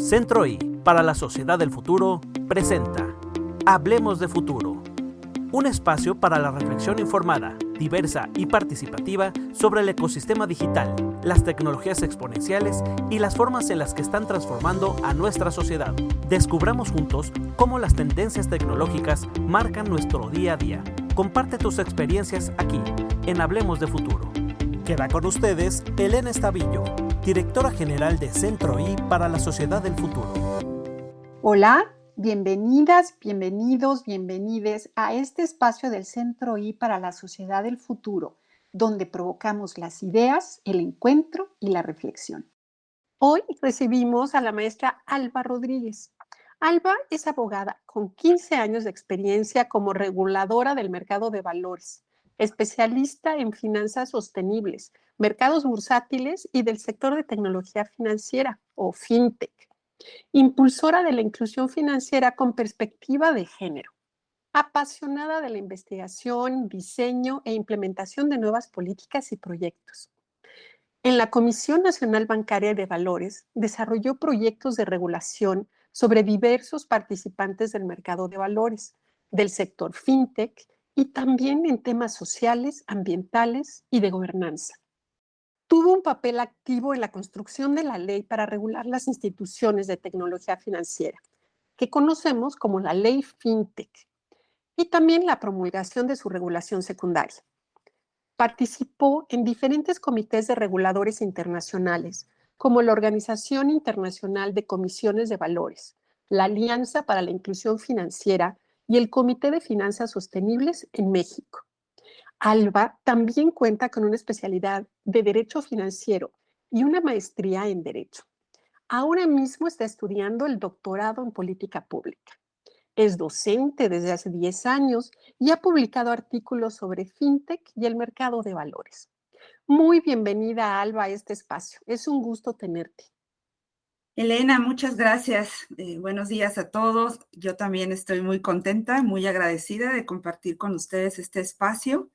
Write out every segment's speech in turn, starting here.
Centro I, para la sociedad del futuro, presenta Hablemos de Futuro, un espacio para la reflexión informada, diversa y participativa sobre el ecosistema digital, las tecnologías exponenciales y las formas en las que están transformando a nuestra sociedad. Descubramos juntos cómo las tendencias tecnológicas marcan nuestro día a día. Comparte tus experiencias aquí, en Hablemos de Futuro. Queda con ustedes Elena Estavillo, directora general de Centro I para la Sociedad del Futuro. Hola, bienvenidas, bienvenidos, bienvenides a este espacio del Centro I para la Sociedad del Futuro, donde provocamos las ideas, el encuentro y la reflexión. Hoy recibimos a la maestra Alba Rodríguez. Alba es abogada con 15 años de experiencia como reguladora del mercado de valores, especialista en finanzas sostenibles, mercados bursátiles y del sector de tecnología financiera o fintech. Impulsora de la inclusión financiera con perspectiva de género, apasionada de la investigación, diseño e implementación de nuevas políticas y proyectos. En la Comisión Nacional Bancaria de Valores desarrolló proyectos de regulación sobre diversos participantes del mercado de valores, del sector fintech y también en temas sociales, ambientales y de gobernanza. Tuvo un papel activo en la construcción de la ley para regular las instituciones de tecnología financiera, que conocemos como la Ley FinTech, y también la promulgación de su regulación secundaria. Participó en diferentes comités de reguladores internacionales, como la Organización Internacional de Comisiones de Valores, la Alianza para la Inclusión Financiera y el Comité de Finanzas Sostenibles en México. Alba también cuenta con una especialidad de Derecho Financiero y una maestría en Derecho. Ahora mismo está estudiando el doctorado en Política Pública. Es docente desde hace 10 años y ha publicado artículos sobre fintech y el mercado de valores. Muy bienvenida, Alba, a este espacio. Es un gusto tenerte. Elena, muchas gracias. Buenos días a todos. Yo también estoy muy contenta, muy agradecida de compartir con ustedes este espacio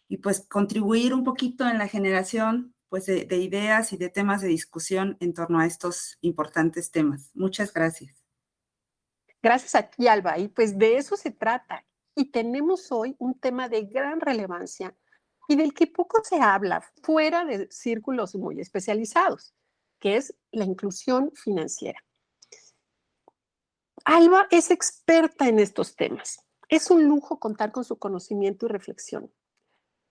y pues contribuir un poquito en la generación pues de ideas y de temas de discusión en torno a estos importantes temas. Muchas gracias. Gracias a ti, Alba, y pues de eso se trata. Y tenemos hoy un tema de gran relevancia y del que poco se habla fuera de círculos muy especializados, que es la inclusión financiera. Alba es experta en estos temas. Es un lujo contar con su conocimiento y reflexión.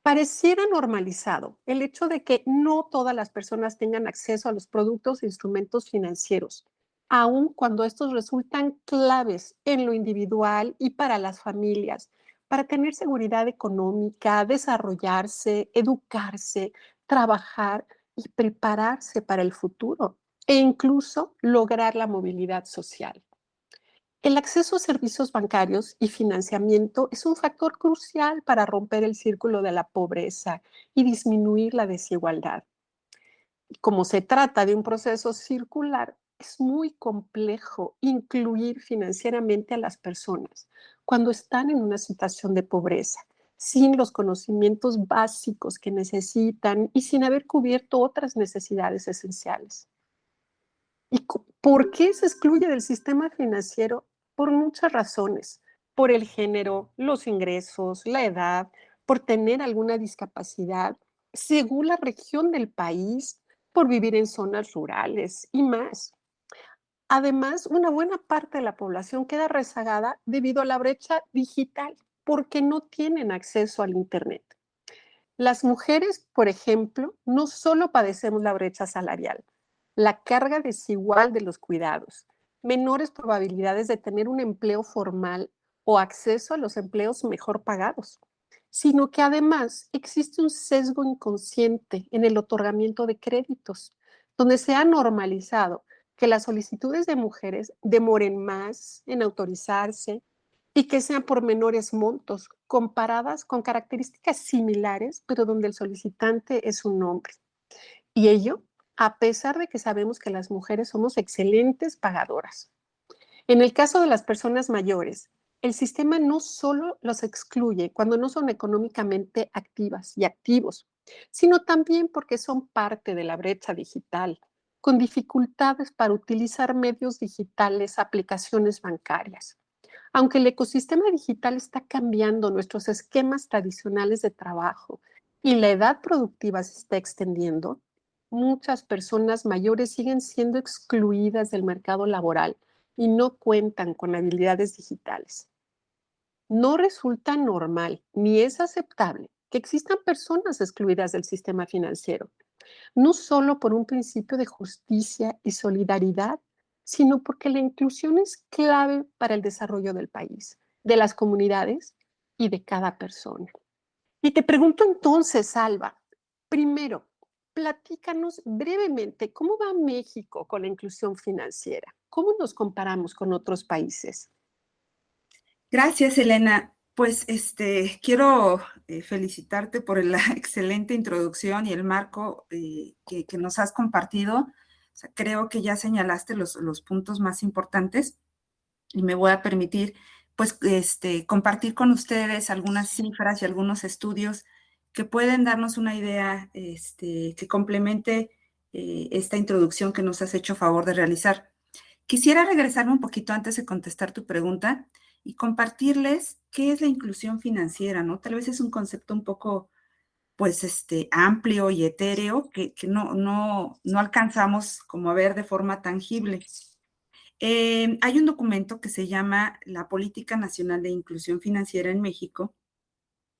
Pareciera normalizado el hecho de que no todas las personas tengan acceso a los productos e instrumentos financieros, aun cuando estos resultan claves en lo individual y para las familias, para tener seguridad económica, desarrollarse, educarse, trabajar y prepararse para el futuro e incluso lograr la movilidad social. El acceso a servicios bancarios y financiamiento es un factor crucial para romper el círculo de la pobreza y disminuir la desigualdad. Como se trata de un proceso circular, es muy complejo incluir financieramente a las personas cuando están en una situación de pobreza, sin los conocimientos básicos que necesitan y sin haber cubierto otras necesidades esenciales. ¿Y por qué se excluye del sistema financiero? Por muchas razones, por el género, los ingresos, la edad, por tener alguna discapacidad, según la región del país, por vivir en zonas rurales y más. Además, una buena parte de la población queda rezagada debido a la brecha digital, porque no tienen acceso al Internet. Las mujeres, por ejemplo, no solo padecemos la brecha salarial, la carga desigual de los cuidados, menores probabilidades de tener un empleo formal o acceso a los empleos mejor pagados, sino que además existe un sesgo inconsciente en el otorgamiento de créditos, donde se ha normalizado que las solicitudes de mujeres demoren más en autorizarse y que sean por menores montos, comparadas con características similares, pero donde el solicitante es un hombre. Y ello a pesar de que sabemos que las mujeres somos excelentes pagadoras. En el caso de las personas mayores, el sistema no solo los excluye cuando no son económicamente activas y activos, sino también porque son parte de la brecha digital, con dificultades para utilizar medios digitales, aplicaciones bancarias. Aunque el ecosistema digital está cambiando nuestros esquemas tradicionales de trabajo y la edad productiva se está extendiendo, muchas personas mayores siguen siendo excluidas del mercado laboral y no cuentan con habilidades digitales. No resulta normal ni es aceptable que existan personas excluidas del sistema financiero, no solo por un principio de justicia y solidaridad, sino porque la inclusión es clave para el desarrollo del país, de las comunidades y de cada persona. Y te pregunto entonces, Alba, primero, platícanos brevemente cómo va México con la inclusión financiera. ¿Cómo nos comparamos con otros países? Gracias, Elena. Pues quiero felicitarte por la excelente introducción y el marco que nos has compartido. O sea, creo que ya señalaste los puntos más importantes y me voy a permitir pues compartir con ustedes algunas cifras y algunos estudios que pueden darnos una idea que complemente esta introducción que nos has hecho favor de realizar. Quisiera regresarme un poquito antes de contestar tu pregunta y compartirles qué es la inclusión financiera, ¿no? Tal vez es un concepto un poco, pues, amplio y etéreo que no alcanzamos como a ver de forma tangible. Hay un documento que se llama la Política Nacional de Inclusión Financiera en México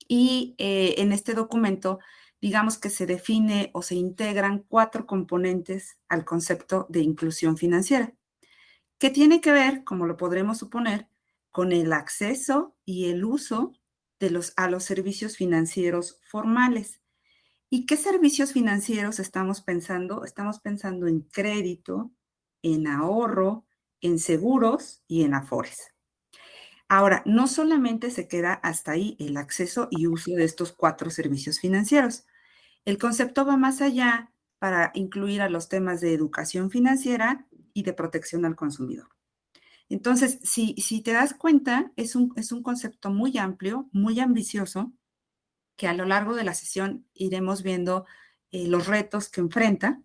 y en este documento, digamos que se define o se integran 4 componentes al concepto de inclusión financiera, que tiene que ver, como lo podremos suponer, con el acceso y el uso a los servicios financieros formales. ¿Y qué servicios financieros estamos pensando? Estamos pensando en crédito, en ahorro, en seguros y en afores. Ahora, no solamente se queda hasta ahí el acceso y uso de estos 4 servicios financieros. El concepto va más allá para incluir a los temas de educación financiera y de protección al consumidor. Entonces, si te das cuenta, es un concepto muy amplio, muy ambicioso, que a lo largo de la sesión iremos viendo los retos que enfrenta.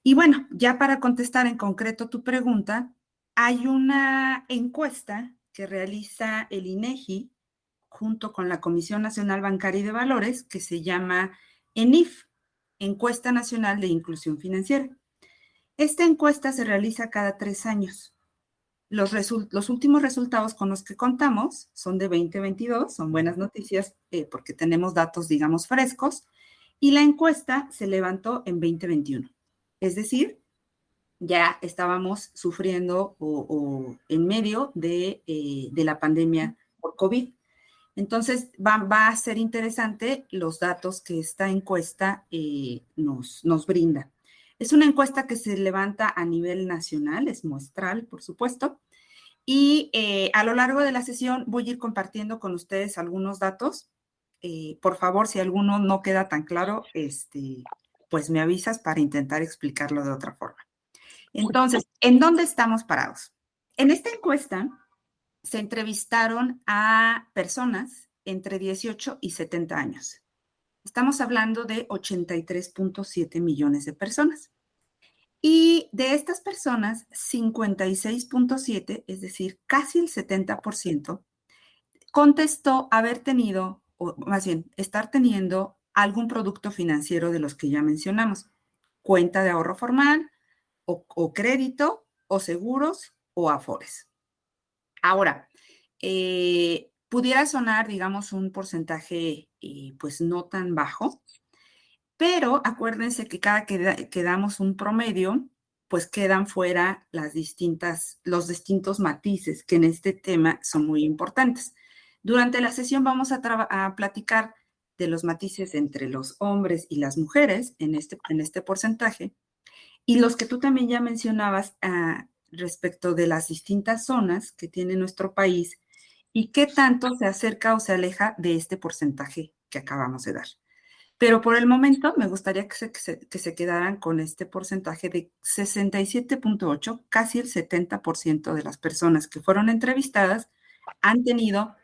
Y bueno, ya para contestar en concreto tu pregunta, hay una encuesta que realiza el INEGI junto con la Comisión Nacional Bancaria y de Valores, que se llama ENIF, Encuesta Nacional de Inclusión Financiera. Esta encuesta se realiza cada 3 años. Los últimos resultados con los que contamos son de 2022, son buenas noticias porque tenemos datos, digamos, frescos, y la encuesta se levantó en 2021. Es decir, ya estábamos sufriendo o en medio de la pandemia por COVID. Entonces, va a ser interesante los datos que esta encuesta nos brinda. Es una encuesta que se levanta a nivel nacional, es muestral, por supuesto, y a lo largo de la sesión voy a ir compartiendo con ustedes algunos datos. Por favor, si alguno no queda tan claro, pues me avisas para intentar explicarlo de otra forma. Entonces, ¿en dónde estamos parados? En esta encuesta se entrevistaron a personas entre 18 y 70 años. Estamos hablando de 83.7 millones de personas. Y de estas personas, 56.7, es decir, casi el 70%, contestó haber tenido, o más bien, estar teniendo algún producto financiero de los que ya mencionamos. Cuenta de ahorro formal, o crédito, o seguros, o afores. Ahora, pudiera sonar, digamos, un porcentaje pues no tan bajo, pero acuérdense que cada que damos un promedio, pues quedan fuera los distintos matices que en este tema son muy importantes. Durante la sesión vamos a platicar de los matices entre los hombres y las mujeres en este porcentaje, y los que tú también ya mencionabas respecto de las distintas zonas que tiene nuestro país y qué tanto se acerca o se aleja de este porcentaje que acabamos de dar. Pero por el momento me gustaría que se quedaran con este porcentaje de 67.8, casi el 70% de las personas que fueron entrevistadas han tenido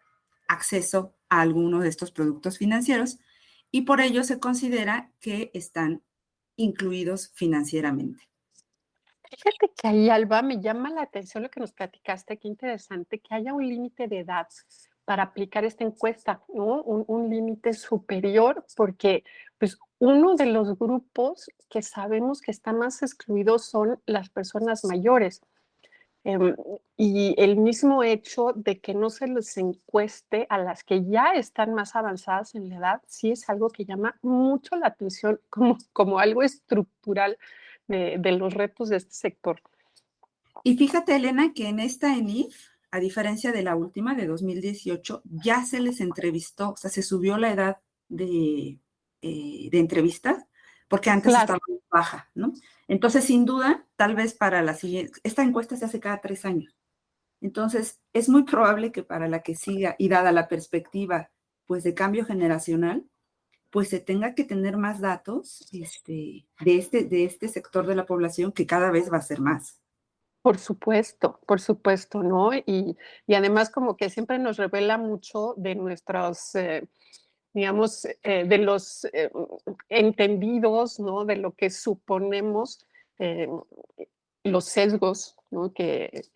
acceso a alguno de estos productos financieros y por ello se considera que están incluidos financieramente. Fíjate que ahí, Alba, me llama la atención lo que nos platicaste, qué interesante, que haya un límite de edad para aplicar esta encuesta, ¿no? Un límite superior, porque pues uno de los grupos que sabemos que está más excluidos son las personas mayores. Em, y el mismo hecho de que no se les encueste a las que ya están más avanzadas en la edad, sí es algo que llama mucho la atención como algo estructural de los retos de este sector. Y fíjate, Elena, que en esta ENIF, a diferencia de la última, de 2018, ya se les entrevistó, o sea, se subió la edad de entrevistas, porque antes Claro, estaba muy baja, ¿no? Entonces, sin duda, tal vez para la siguiente, esta encuesta se hace cada 3 años. Entonces, es muy probable que para la que siga, y dada la perspectiva, pues, de cambio generacional, pues se tenga que tener más datos de este sector de la población que cada vez va a ser más. por supuesto, ¿no? Y además como que siempre nos revela mucho de nuestros, digamos, de los entendidos, ¿no? De lo que suponemos, eh, los sesgos, ¿no? Que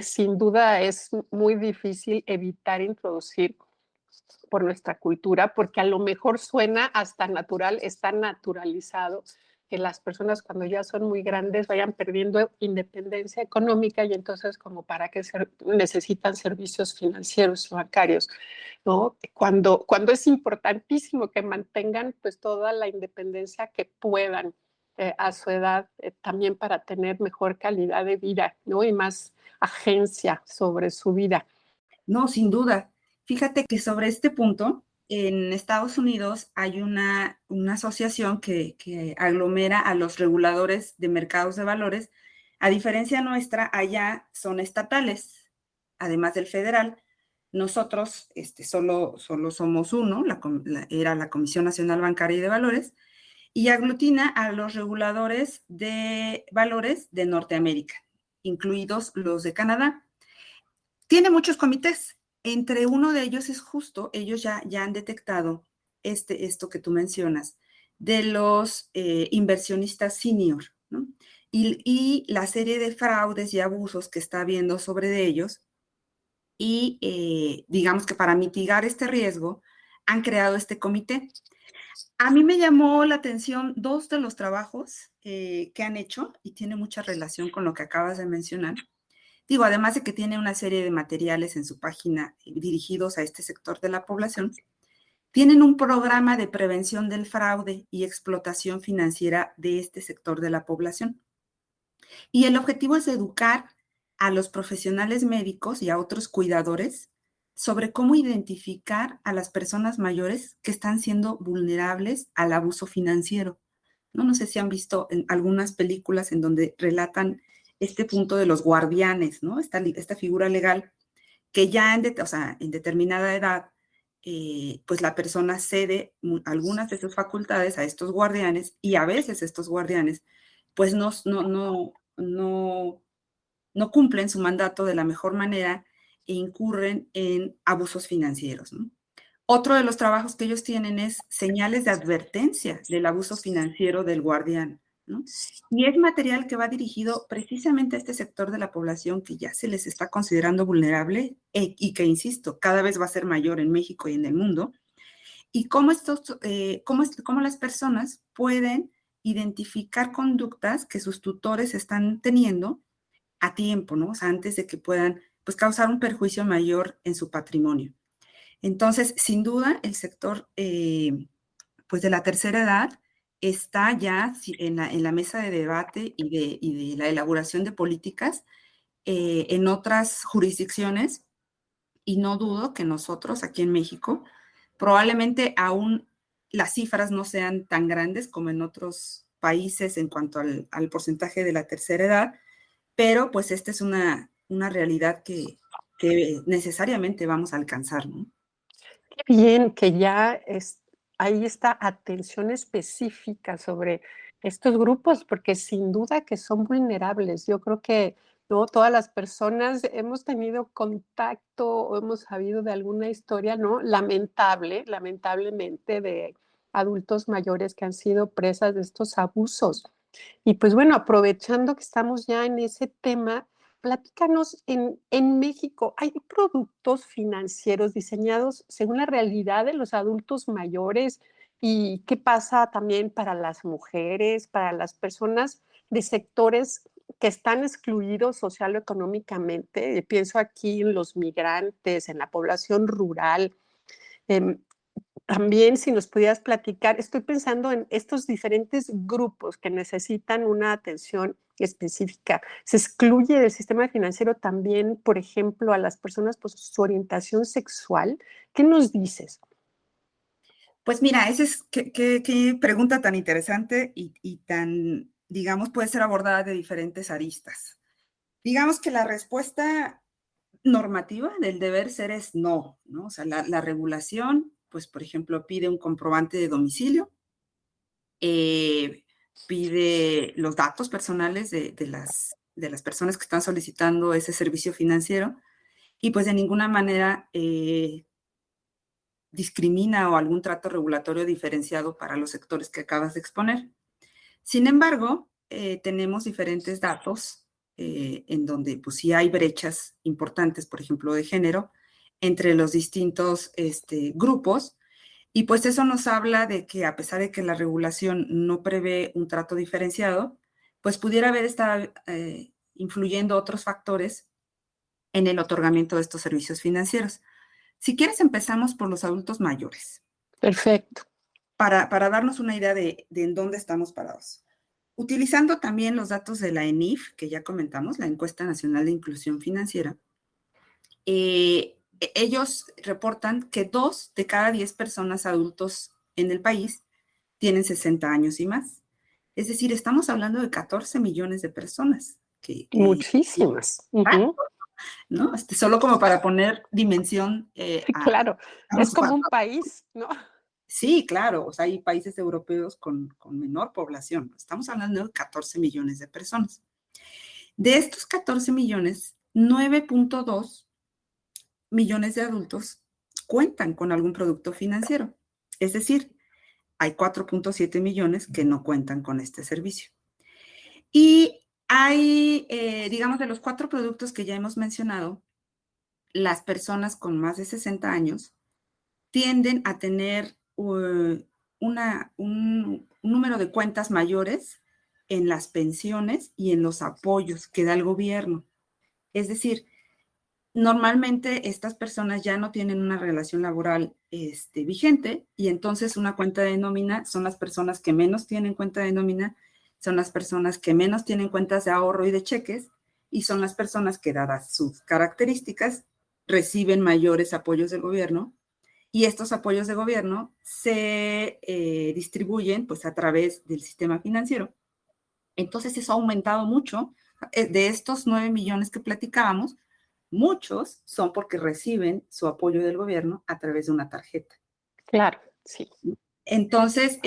sin duda es muy difícil evitar introducir por nuestra cultura, porque a lo mejor suena hasta natural, está naturalizado que las personas cuando ya son muy grandes vayan perdiendo independencia económica y entonces como para qué necesitan servicios financieros o bancarios, ¿no? Cuando es importantísimo que mantengan pues toda la independencia que puedan a su edad, también para tener mejor calidad de vida, ¿no? Y más agencia sobre su vida. No, sin duda. Fíjate que sobre este punto, en Estados Unidos hay una asociación que aglomera a los reguladores de mercados de valores. A diferencia nuestra, allá son estatales, además del federal. Nosotros solo somos uno, era la Comisión Nacional Bancaria y de Valores, y aglutina a los reguladores de valores de Norteamérica, incluidos los de Canadá. Tiene muchos comités. Entre uno de ellos es justo, ellos ya han detectado esto que tú mencionas, de los inversionistas senior, ¿no? Y la serie de fraudes y abusos que está habiendo sobre de ellos. Y digamos que para mitigar este riesgo, han creado este comité. A mí me llamó la atención dos de los trabajos que han hecho y tiene mucha relación con lo que acabas de mencionar. Digo, además de que tiene una serie de materiales en su página dirigidos a este sector de la población, tienen un programa de prevención del fraude y explotación financiera de este sector de la población. Y el objetivo es educar a los profesionales médicos y a otros cuidadores sobre cómo identificar a las personas mayores que están siendo vulnerables al abuso financiero. No sé si han visto en algunas películas en donde relatan este punto de los guardianes, ¿no? Esta figura legal que ya en determinada edad, pues la persona cede algunas de sus facultades a estos guardianes y a veces estos guardianes, pues no cumplen su mandato de la mejor manera e incurren en abusos financieros, ¿no? Otro de los trabajos que ellos tienen es señales de advertencia del abuso financiero del guardián, ¿no? Y es material que va dirigido precisamente a este sector de la población que ya se les está considerando vulnerable y que, insisto, cada vez va a ser mayor en México y en el mundo. Y cómo las personas pueden identificar conductas que sus tutores están teniendo a tiempo, ¿no? O sea, antes de que puedan, pues, causar un perjuicio mayor en su patrimonio. Entonces, sin duda, el sector pues de la tercera edad está ya en la mesa de debate y de la elaboración de políticas en otras jurisdicciones y no dudo que nosotros aquí en México probablemente aún las cifras no sean tan grandes como en otros países en cuanto al porcentaje de la tercera edad, pero pues esta es una realidad que necesariamente vamos a alcanzar, ¿no? Qué bien que hay esta atención específica sobre estos grupos, porque sin duda que son vulnerables. Yo creo que no todas las personas hemos tenido contacto o hemos sabido de alguna historia, ¿no? Lamentablemente, de adultos mayores que han sido presas de estos abusos. Y pues bueno, aprovechando que estamos ya en ese tema, platícanos, en México, ¿hay productos financieros diseñados según la realidad de los adultos mayores? ¿Y qué pasa también para las mujeres, para las personas de sectores que están excluidos social o económicamente? Pienso aquí en los migrantes, en la población rural. Em, También, si nos pudieras platicar, estoy pensando en estos diferentes grupos que necesitan una atención específica. ¿Se excluye del sistema financiero también, por ejemplo, a las personas por su orientación sexual? ¿Qué nos dices? Pues mira, esa es qué pregunta tan interesante y tan, digamos, puede ser abordada de diferentes aristas. Digamos que la respuesta normativa del deber ser es no, ¿no? O sea, la regulación, pues, por ejemplo, pide un comprobante de domicilio, eh, pide los datos personales de las personas que están solicitando ese servicio financiero y pues de ninguna manera discrimina o algún trato regulatorio diferenciado para los sectores que acabas de exponer. Sin embargo, tenemos diferentes datos en donde pues sí hay brechas importantes, por ejemplo, de género, entre los distintos grupos, y pues eso nos habla de que a pesar de que la regulación no prevé un trato diferenciado, pues pudiera haber estado influyendo otros factores en el otorgamiento de estos servicios financieros. Si quieres, empezamos por los adultos mayores, Perfecto. para darnos una idea de en dónde estamos parados. Utilizando también los datos de la ENIF, que ya comentamos, la Encuesta Nacional de Inclusión Financiera, ellos reportan que 2 de cada 10 personas adultos en el país tienen 60 años y más. Es decir, estamos hablando de 14 millones de personas Muchísimas. Ujú. ¿no? Solo como para poner dimensión Sí, claro. Es estamos como un país, ¿no? sí, claro, o sea, hay países europeos con menor población. Estamos hablando de 14 millones de personas. De estos 14 millones, 9.2 millones de adultos cuentan con algún producto financiero. Es decir, hay 4.7 millones que no cuentan con este servicio. Y hay, digamos, de los 4 productos que ya hemos mencionado, las personas con más de 60 años tienden a tener un número de cuentas mayores en las pensiones y en los apoyos que da el gobierno. Es decir, normalmente estas personas ya no tienen una relación laboral vigente y entonces una cuenta de nómina son las personas que menos tienen cuenta de nómina, son las personas que menos tienen cuentas de ahorro y de cheques y son las personas que, dadas sus características, reciben mayores apoyos del gobierno y estos apoyos de gobierno se distribuyen pues a través del sistema financiero. Entonces eso ha aumentado mucho. De estos 9 millones que platicábamos, muchos son porque reciben su apoyo del gobierno a través de una tarjeta. Claro, sí. Entonces,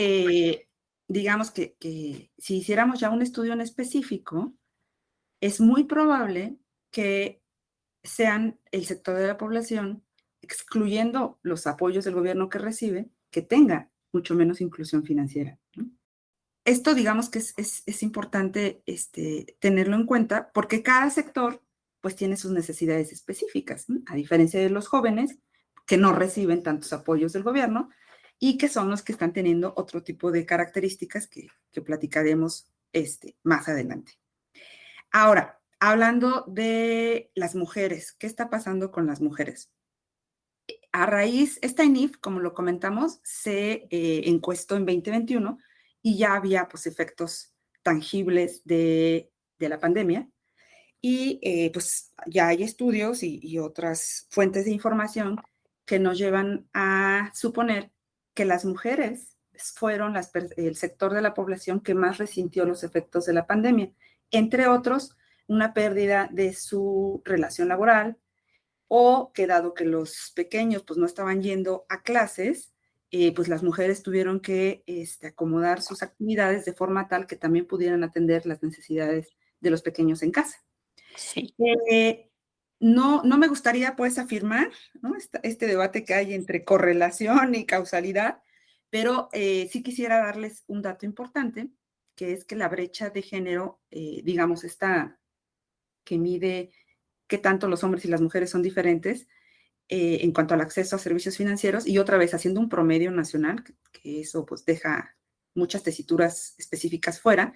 digamos que si hiciéramos ya un estudio en específico, es muy probable que sean el sector de la población, excluyendo los apoyos del gobierno que recibe, que tenga mucho menos inclusión financiera, ¿no? Esto, digamos que es importante tenerlo en cuenta porque cada sector pues tiene sus necesidades específicas, ¿no? A diferencia de los jóvenes que no reciben tantos apoyos del gobierno y que son los que están teniendo otro tipo de características que platicaremos más adelante. Ahora, hablando de las mujeres, ¿qué está pasando con las mujeres? A raíz, esta ENIF, como lo comentamos, se encuestó en 2021 y ya había pues efectos tangibles de la pandemia y pues ya hay estudios y otras fuentes de información que nos llevan a suponer que las mujeres fueron el sector de la población que más resintió los efectos de la pandemia, entre otros, una pérdida de su relación laboral, o que dado que los pequeños pues no estaban yendo a clases, pues las mujeres tuvieron que acomodar sus actividades de forma tal que también pudieran atender las necesidades de los pequeños en casa. Sí. No me gustaría pues afirmar, ¿no? Este debate que hay entre correlación y causalidad, pero sí quisiera darles un dato importante, que es que la brecha de género, digamos, esta que mide qué tanto los hombres y las mujeres son diferentes en cuanto al acceso a servicios financieros, y otra vez haciendo un promedio nacional, que eso pues deja muchas tesituras específicas fuera,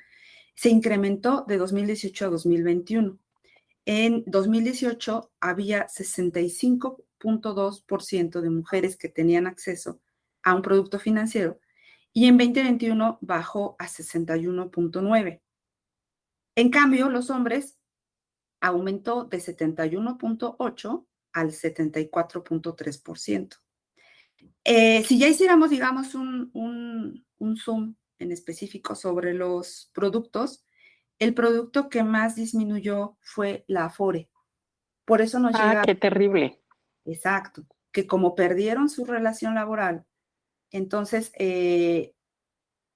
se incrementó de 2018 a 2021. En 2018 había 65.2% de mujeres que tenían acceso a un producto financiero y en 2021 bajó a 61.9%. En cambio, los hombres aumentó de 71.8% al 74.3%. Si ya hiciéramos, digamos, un zoom en específico sobre los productos, el producto que más disminuyó fue la Afore. Por eso nos llega, qué terrible. exacto, que como perdieron su relación laboral, entonces,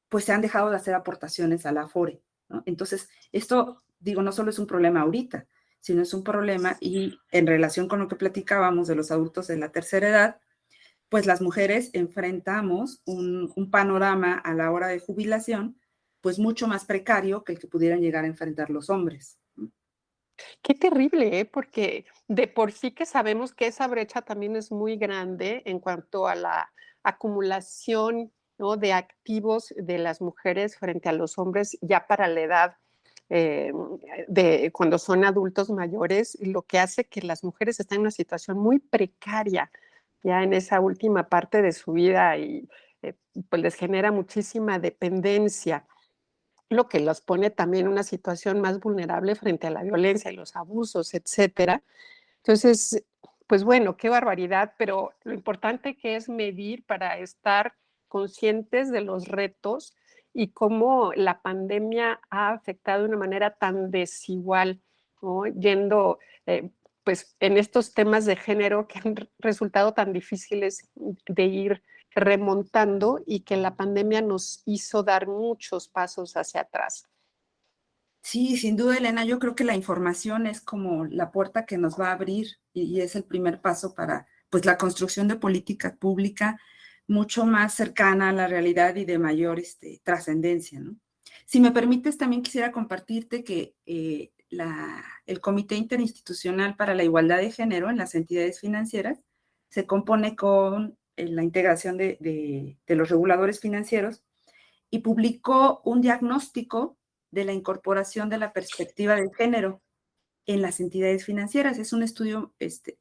pues se han dejado de hacer aportaciones a la Afore, ¿no? Entonces, esto, digo, no solo es un problema ahorita, sino es un problema y en relación con lo que platicábamos de los adultos de la tercera edad, pues las mujeres enfrentamos un panorama a la hora de jubilación, pues mucho más precario que el que pudieran llegar a enfrentar los hombres. Qué terrible, ¿eh? Porque de por sí que sabemos que esa brecha también es muy grande en cuanto a la acumulación, ¿no?, de activos de las mujeres frente a los hombres ya para la edad eh, de cuando son adultos mayores, lo que hace que las mujeres estén en una situación muy precaria ya en esa última parte de su vida y pues les genera muchísima dependencia, lo que los pone también en una situación más vulnerable frente a la violencia y los abusos, etcétera. Entonces, pues bueno, qué barbaridad, pero lo importante que es medir para estar conscientes de los retos y cómo la pandemia ha afectado de una manera tan desigual, ¿no? Yendo, pues, en estos temas de género que han resultado tan difíciles de ir remontando y que la pandemia nos hizo dar muchos pasos hacia atrás. Sí, sin duda, Elena, yo creo que la información es como la puerta que nos va a abrir y es el primer paso para pues la construcción de política pública mucho más cercana a la realidad y de mayor trascendencia, ¿no? Si me permites, también quisiera compartirte que el Comité Interinstitucional para la Igualdad de Género en las entidades financieras se compone con la integración de los reguladores financieros y publicó un diagnóstico de la incorporación de la perspectiva de género en las entidades financieras. Es un estudio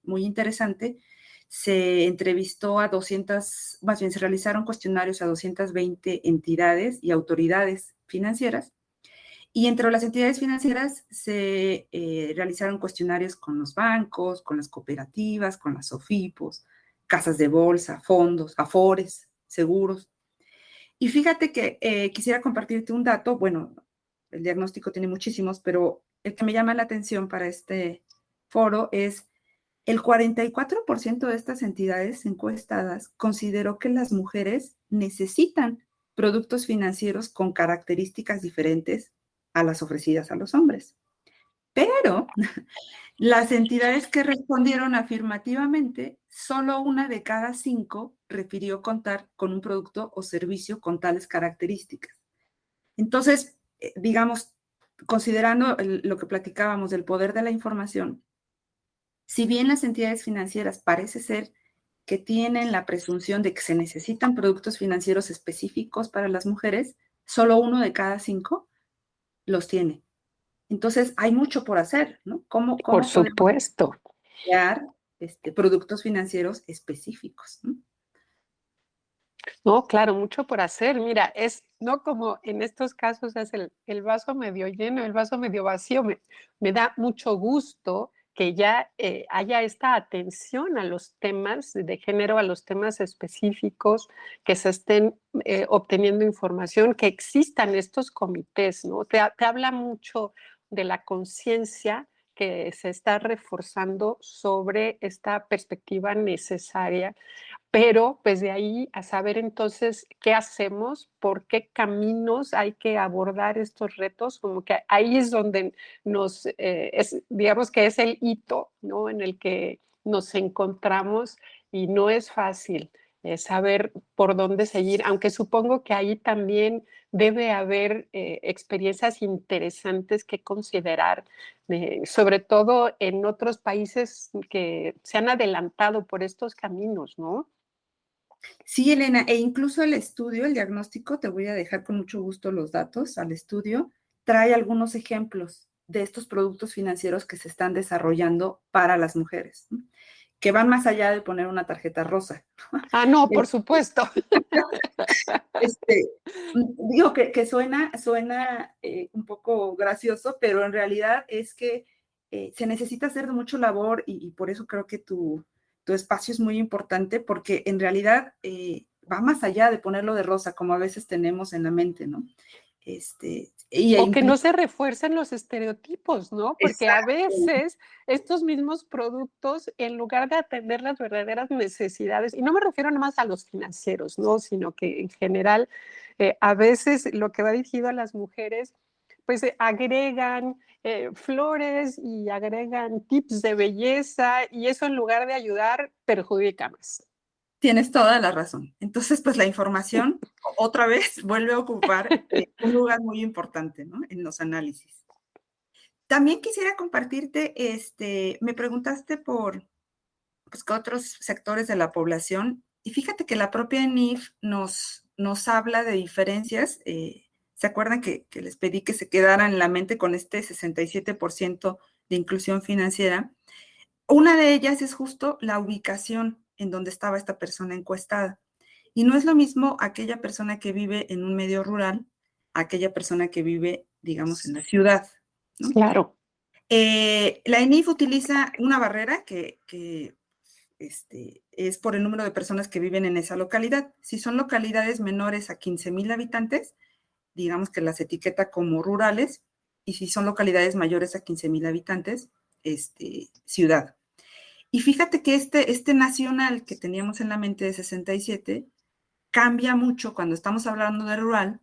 muy interesante. Se entrevistó a 200, más bien se realizaron cuestionarios a 220 entidades y autoridades financieras. Y entre las entidades financieras se realizaron cuestionarios con los bancos, con las cooperativas, con las SOFIPOS, casas de bolsa, fondos, afores, seguros. Y fíjate que quisiera compartirte un dato, bueno, el diagnóstico tiene muchísimos, pero el que me llama la atención para este foro es el 44% de estas entidades encuestadas consideró que las mujeres necesitan productos financieros con características diferentes a las ofrecidas a los hombres. Pero las entidades que respondieron afirmativamente, solo una de cada 5 refirió contar con un producto o servicio con tales características. Entonces, digamos, considerando lo que platicábamos del poder de la información, si bien las entidades financieras parece ser que tienen la presunción de que se necesitan productos financieros específicos para las mujeres, solo uno de cada 5 los tiene. Entonces, hay mucho por hacer, ¿no? ¿Cómo Por podemos supuesto. crear productos financieros específicos, ¿no? No, claro, mucho por hacer. Mira, es no como en estos casos es el vaso medio lleno, el vaso medio vacío. Me da mucho gusto que ya haya esta atención a los temas de género, a los temas específicos, que se estén obteniendo información, que existan estos comités, ¿no? Te habla mucho de la conciencia que se está reforzando sobre esta perspectiva necesaria, pero pues de ahí a saber entonces qué hacemos, por qué caminos hay que abordar estos retos, como que ahí es donde digamos que es el hito, ¿no?, en el que nos encontramos y no es fácil. saber por dónde seguir, aunque supongo que ahí también debe haber experiencias interesantes que considerar, sobre todo en otros países que se han adelantado por estos caminos, ¿no? Sí, Elena, e incluso el estudio, el diagnóstico, te voy a dejar con mucho gusto los datos al estudio, trae algunos ejemplos de estos productos financieros que se están desarrollando para las mujeres, ¿no? Que van más allá de poner una tarjeta rosa. Ah, no, por supuesto. Este, digo que suena un poco gracioso, pero en realidad es que se necesita hacer mucho labor y por eso creo que tu espacio es muy importante porque en realidad va más allá de ponerlo de rosa, como a veces tenemos en la mente, ¿no? O que no se refuercen los estereotipos, ¿no? Porque a Exacto. veces estos mismos productos, en lugar de atender las verdaderas necesidades, y no me refiero nada más a los financieros, ¿no? Sino que en general, a veces lo que va dirigido a las mujeres, pues agregan flores y agregan tips de belleza y eso en lugar de ayudar, perjudica más. Tienes toda la razón. Entonces, pues la información otra vez vuelve a ocupar un lugar muy importante, ¿no? En los análisis. También quisiera compartirte, me preguntaste por pues, que otros sectores de la población, y fíjate que la propia NIF nos habla de diferencias. ¿Se acuerdan que les pedí que se quedaran en la mente con este 67% de inclusión financiera? Una de ellas es justo la ubicación en donde estaba esta persona encuestada. Y no es lo mismo aquella persona que vive en un medio rural a aquella persona que vive, digamos, en la ciudad, ¿no? Claro. La ENIF utiliza una barrera que es por el número de personas que viven en esa localidad. Si son localidades menores a 15,000 habitantes, digamos que las etiqueta como rurales, y si son localidades mayores a 15,000 habitantes, ciudad. Y fíjate que este nacional que teníamos en la mente de 67 cambia mucho cuando estamos hablando de rural,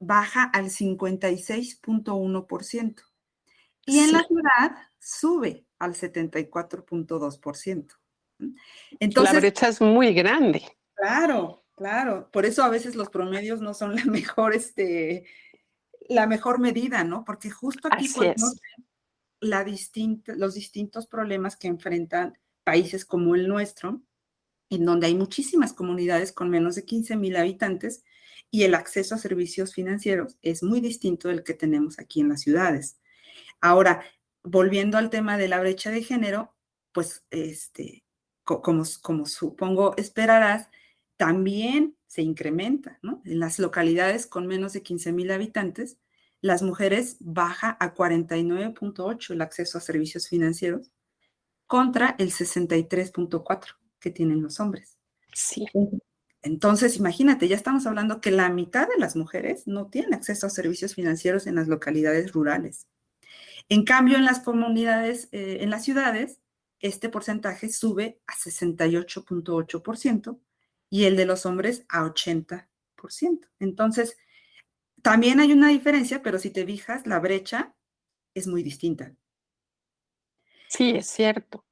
baja al 56.1%. Y en Sí. la ciudad sube al 74.2%. La Entonces, brecha es muy grande. claro, claro. Por eso a veces los promedios no son la mejor medida, ¿no? Porque justo aquí Así podemos es. ver los distintos problemas que enfrentan países como el nuestro, en donde hay muchísimas comunidades con menos de 15,000 habitantes y el acceso a servicios financieros es muy distinto del que tenemos aquí en las ciudades. Ahora, volviendo al tema de la brecha de género, pues como supongo esperarás, también se incrementa, ¿no? En las localidades con menos de 15,000 habitantes, las mujeres baja a 49.8 el acceso a servicios financieros contra el 63.4 que tienen los hombres. Sí. Entonces, imagínate, ya estamos hablando que la mitad de las mujeres no tienen acceso a servicios financieros en las localidades rurales. En cambio, en las comunidades, en las ciudades, este porcentaje sube a 68.8% y el de los hombres a 80%. Entonces, también hay una diferencia, pero si te fijas, la brecha es muy distinta. Sí, es cierto.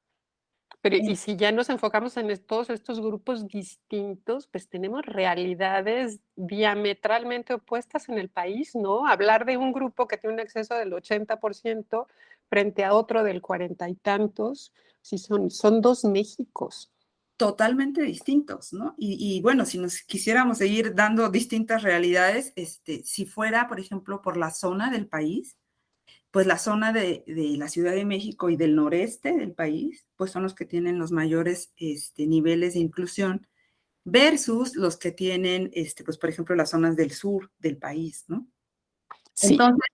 Pero y En- si ya nos enfocamos en todos estos grupos distintos, pues tenemos realidades diametralmente opuestas en el país, ¿no? Hablar de un grupo que tiene un acceso del 80% frente a otro del 40 y tantos, sí son dos Méxicos. Totalmente distintos, ¿no? Y bueno, si nos quisiéramos seguir dando distintas realidades, si fuera, por ejemplo, por la zona del país, pues la zona de la Ciudad de México y del noreste del país, pues son los que tienen los mayores niveles de inclusión versus los que tienen, pues por ejemplo, las zonas del sur del país, ¿no? Sí. Entonces,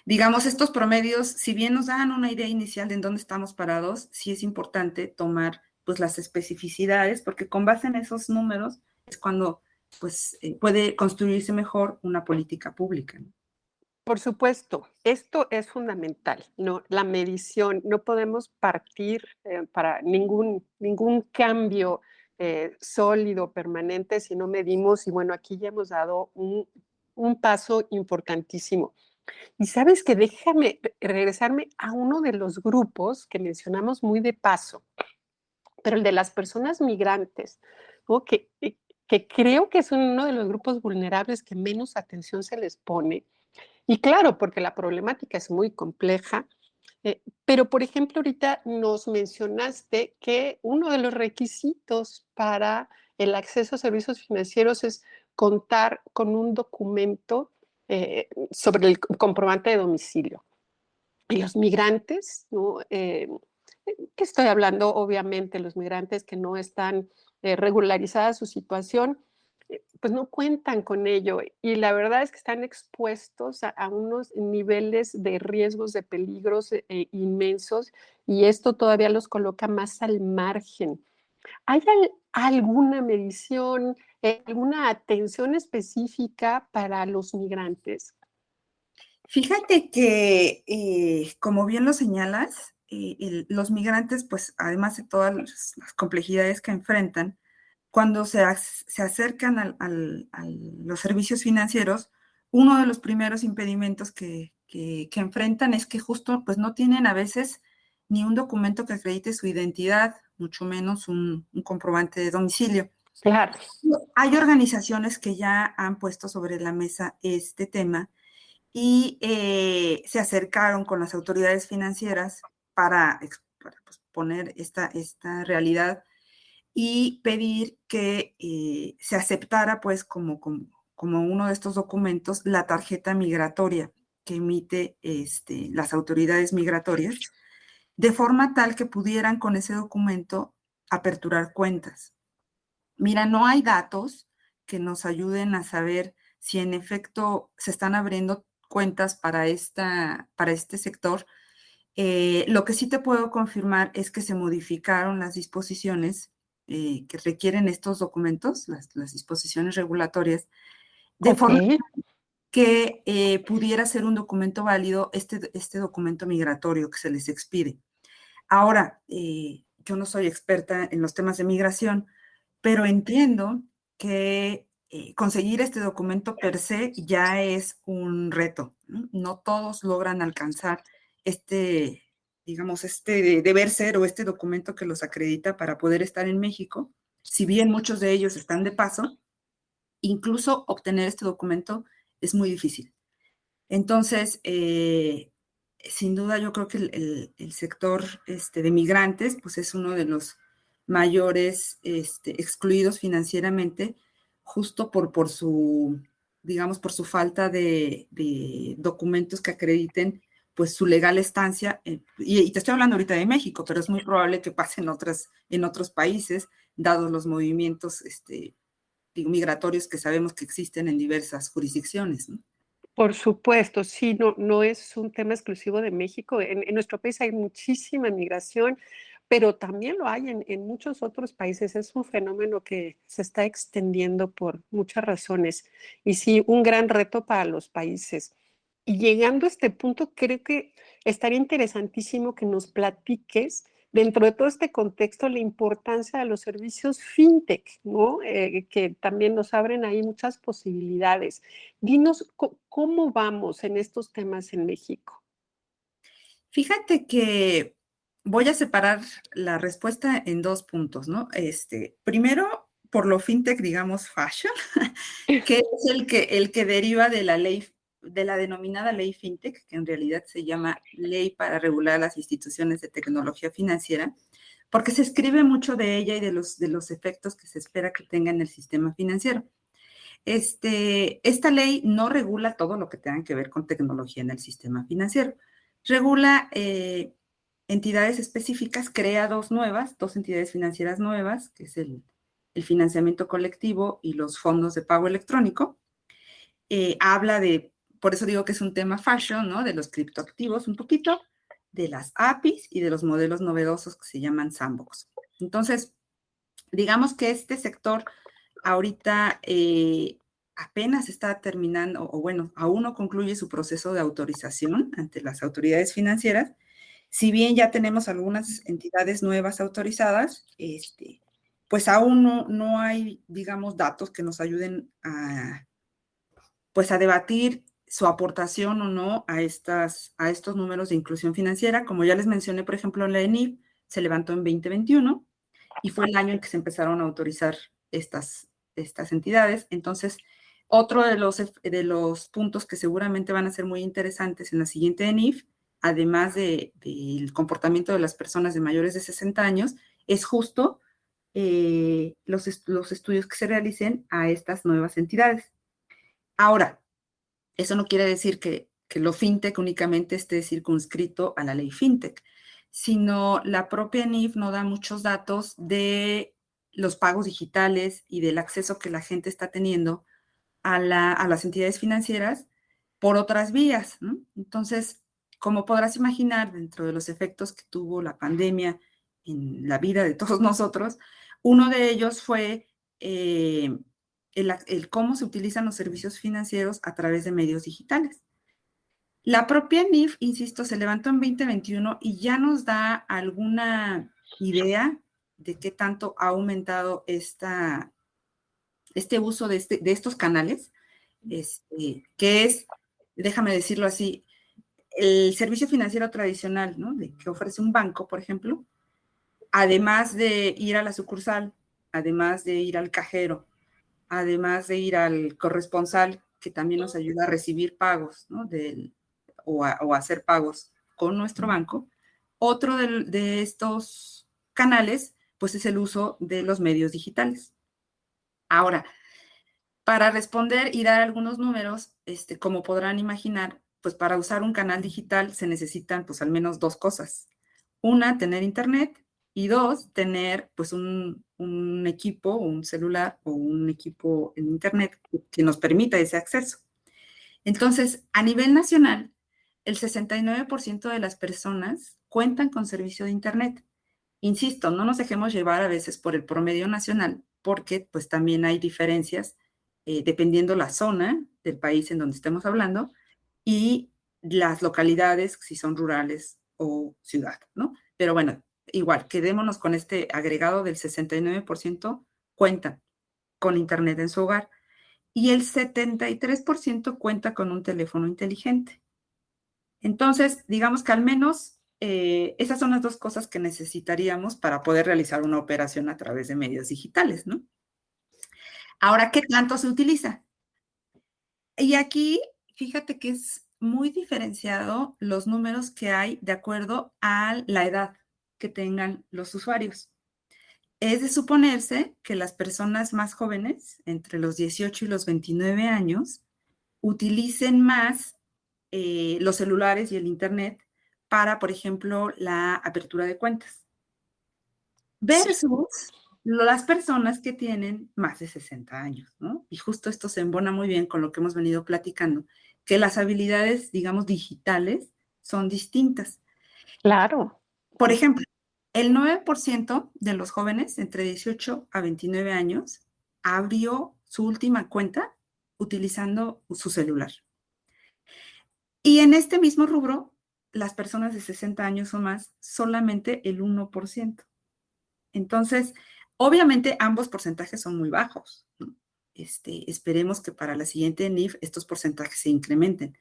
digamos, estos promedios, si bien nos dan una idea inicial de en dónde estamos parados, sí es importante tomar pues las especificidades, porque con base en esos números es cuando pues puede construirse mejor una política pública, ¿no? Por supuesto, esto es fundamental, ¿no? La medición, no podemos partir para ningún cambio sólido, permanente, si no medimos, y bueno, aquí ya hemos dado un paso importantísimo. Y sabes que déjame regresarme a uno de los grupos que mencionamos muy de paso, pero el de las personas migrantes, ¿no? Que creo que es uno de los grupos vulnerables que menos atención se les pone. Y claro, porque la problemática es muy compleja, pero por ejemplo, ahorita nos mencionaste que uno de los requisitos para el acceso a servicios financieros es contar con un documento sobre el comprobante de domicilio. Y los migrantes, ¿no? Que estoy hablando obviamente, los migrantes que no están regularizada su situación, pues no cuentan con ello. Y la verdad es que están expuestos a unos niveles de riesgos, de peligros inmensos, y esto todavía los coloca más al margen. ¿Hay alguna medición, alguna atención específica para los migrantes? Fíjate que, como bien lo señalas, los migrantes, pues además de todas las complejidades que enfrentan, cuando se acercan a los servicios financieros, uno de los primeros impedimentos que enfrentan es que justo pues no tienen a veces ni un documento que acredite su identidad, mucho menos un comprobante de domicilio. Claro. Hay organizaciones que ya han puesto sobre la mesa este tema y se acercaron con las autoridades financieras para pues, poner esta realidad y pedir que se aceptara pues como uno de estos documentos la tarjeta migratoria que emite las autoridades migratorias, de forma tal que pudieran con ese documento aperturar cuentas. Mira, no hay datos que nos ayuden a saber si en efecto se están abriendo cuentas para este sector. Lo que sí te puedo confirmar es que se modificaron las disposiciones que requieren estos documentos, las disposiciones regulatorias, de forma que pudiera ser un documento válido este documento migratorio que se les expide. Ahora, yo no soy experta en los temas de migración, pero entiendo que conseguir este documento per se ya es un reto, ¿no? No todos logran alcanzar digamos, deber ser o este documento que los acredita para poder estar en México. Si bien muchos de ellos están de paso, incluso obtener este documento es muy difícil. Entonces, sin duda yo creo que el sector de migrantes pues es uno de los mayores excluidos financieramente, justo por su, digamos, por su falta de documentos que acrediten pues su legal estancia. Y te estoy hablando ahorita de México, pero es muy probable que pase en otros países, dados los movimientos migratorios que sabemos que existen en diversas jurisdicciones, ¿no? Por supuesto, sí, no es un tema exclusivo de México. En nuestro país hay muchísima migración, pero también lo hay en muchos otros países. Es un fenómeno que se está extendiendo por muchas razones y sí, un gran reto para los países. Y llegando a este punto, creo que estaría interesantísimo que nos platiques dentro de todo este contexto la importancia de los servicios fintech, ¿no? Que también nos abren ahí muchas posibilidades. Dinos cómo vamos en estos temas en México. Fíjate que voy a separar la respuesta en dos puntos, ¿no? Primero, por lo fintech, digamos, fashion, que es el que deriva de la ley, de la denominada ley fintech, que en realidad se llama Ley para Regular las Instituciones de Tecnología Financiera, porque se escribe mucho de ella y de los efectos que se espera que tenga en el sistema financiero. Esta ley no regula todo lo que tenga que ver con tecnología en el sistema financiero. Regula entidades específicas, crea dos entidades financieras nuevas, que es el financiamiento colectivo y los fondos de pago electrónico. Habla por eso digo que es un tema fashion, ¿no? De los criptoactivos un poquito, de las APIs y de los modelos novedosos que se llaman sandbox. Entonces, digamos que este sector ahorita apenas está terminando, o bueno, aún no concluye su proceso de autorización ante las autoridades financieras. Si bien ya tenemos algunas entidades nuevas autorizadas, pues aún no hay, digamos, datos que nos ayuden pues a debatir su aportación o no a estos números de inclusión financiera. Como ya les mencioné, por ejemplo, la ENIF se levantó en 2021 y fue el año en que se empezaron a autorizar estas entidades. Entonces, otro de los puntos que seguramente van a ser muy interesantes en la siguiente ENIF, además del comportamiento de las personas de mayores de 60 años, es justo los estudios que se realicen a estas nuevas entidades. Ahora, eso no quiere decir que lo fintech únicamente esté circunscrito a la ley fintech, sino la propia NIF nos da muchos datos de los pagos digitales y del acceso que la gente está teniendo a las entidades financieras por otras vías, ¿no? Entonces, como podrás imaginar, dentro de los efectos que tuvo la pandemia en la vida de todos nosotros, uno de ellos fue el cómo se utilizan los servicios financieros a través de medios digitales. La propia NIF, insisto, se levantó en 2021 y ya nos da alguna idea de qué tanto ha aumentado este uso de estos canales, que es, déjame decirlo así, el servicio financiero tradicional, ¿no? Que ofrece un banco, por ejemplo, además de ir a la sucursal, además de ir al cajero, además de ir al corresponsal, que también nos ayuda a recibir pagos, ¿no? O a hacer pagos con nuestro banco. Otro de estos canales, pues es el uso de los medios digitales. Ahora, para responder y dar algunos números, como podrán imaginar, pues para usar un canal digital se necesitan pues al menos dos cosas. Una, tener internet, y dos, tener pues un equipo, un celular o un equipo en internet que nos permita ese acceso. Entonces, a nivel nacional, el 69% de las personas cuentan con servicio de internet. Insisto, no nos dejemos llevar a veces por el promedio nacional, porque pues también hay diferencias dependiendo la zona del país en donde estemos hablando y las localidades, si son rurales o ciudad, ¿no? Pero bueno, igual, quedémonos con este agregado del 69% cuentan con internet en su hogar y el 73% cuenta con un teléfono inteligente. Entonces, digamos que al menos esas son las dos cosas que necesitaríamos para poder realizar una operación a través de medios digitales, ¿no? Ahora, ¿qué tanto se utiliza? Y aquí, fíjate que es muy diferenciado los números que hay de acuerdo a la edad que tengan los usuarios. Es de suponerse que las personas más jóvenes, entre los 18 y los 29 años, utilicen más los celulares y el Internet para, por ejemplo, la apertura de cuentas, versus las personas que tienen más de 60 años, ¿no? Y justo esto se embona muy bien con lo que hemos venido platicando, que las habilidades, digamos, digitales son distintas. Claro. Por ejemplo, el 9% de los jóvenes entre 18 a 29 años abrió su última cuenta utilizando su celular. Y en este mismo rubro, las personas de 60 años o más, solamente el 1%. Entonces, obviamente ambos porcentajes son muy bajos, ¿no? Esperemos que para la siguiente NIF estos porcentajes se incrementen.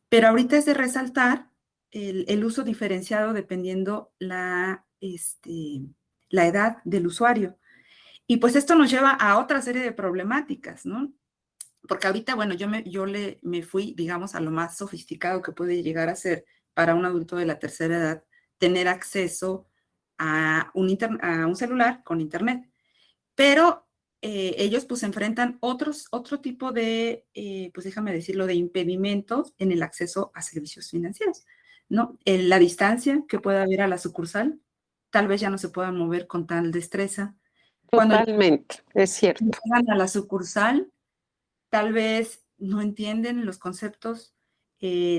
Pero ahorita es de resaltar el uso diferenciado dependiendo la edad del usuario. Y pues esto nos lleva a otra serie de problemáticas, ¿no? Porque ahorita, bueno, yo me fui, digamos, a lo más sofisticado que puede llegar a ser para un adulto de la tercera edad, tener acceso a un celular con internet. Pero ellos pues enfrentan otro tipo de, pues déjame decirlo, de impedimentos en el acceso a servicios financieros, ¿no? La distancia que pueda haber a la sucursal, tal vez ya no se puedan mover con tal destreza. Cuando Totalmente, es cierto. llegan a la sucursal, tal vez no entienden los conceptos,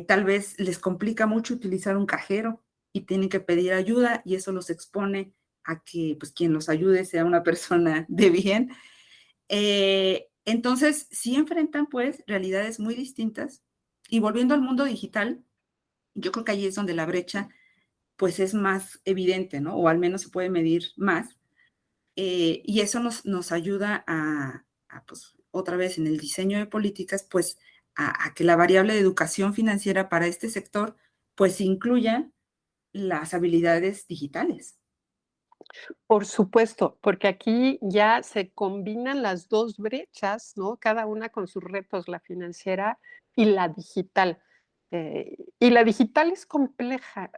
tal vez les complica mucho utilizar un cajero y tienen que pedir ayuda y eso los expone a que pues quien los ayude sea una persona de bien. Entonces, sí enfrentan pues realidades muy distintas y volviendo al mundo digital, yo creo que ahí es donde la brecha pues es más evidente, ¿no? O al menos se puede medir más. Y eso nos ayuda pues, otra vez en el diseño de políticas, pues a que la variable de educación financiera para este sector, pues incluya las habilidades digitales. Por supuesto, porque aquí ya se combinan las 2 brechas, ¿no? Cada una con sus retos, la financiera y la digital. Y la digital es compleja.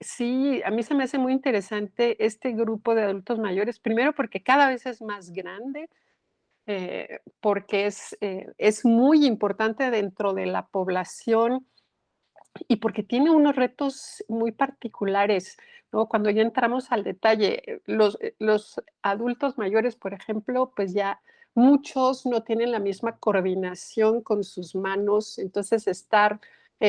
Sí, a mí se me hace muy interesante este grupo de adultos mayores, primero porque cada vez es más grande, porque es muy importante dentro de la población y porque tiene unos retos muy particulares, ¿no? Cuando ya entramos al detalle, los adultos mayores, por ejemplo, pues ya muchos no tienen la misma coordinación con sus manos, entonces estar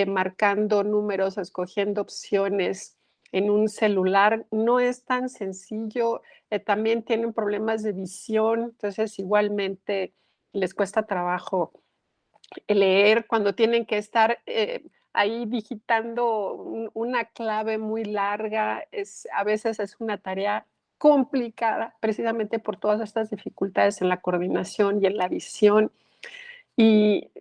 marcando números, escogiendo opciones en un celular no es tan sencillo. También tienen problemas de visión, entonces igualmente les cuesta trabajo leer, cuando tienen que estar ahí digitando una clave muy larga, a veces es una tarea complicada, precisamente por todas estas dificultades en la coordinación y en la visión. Y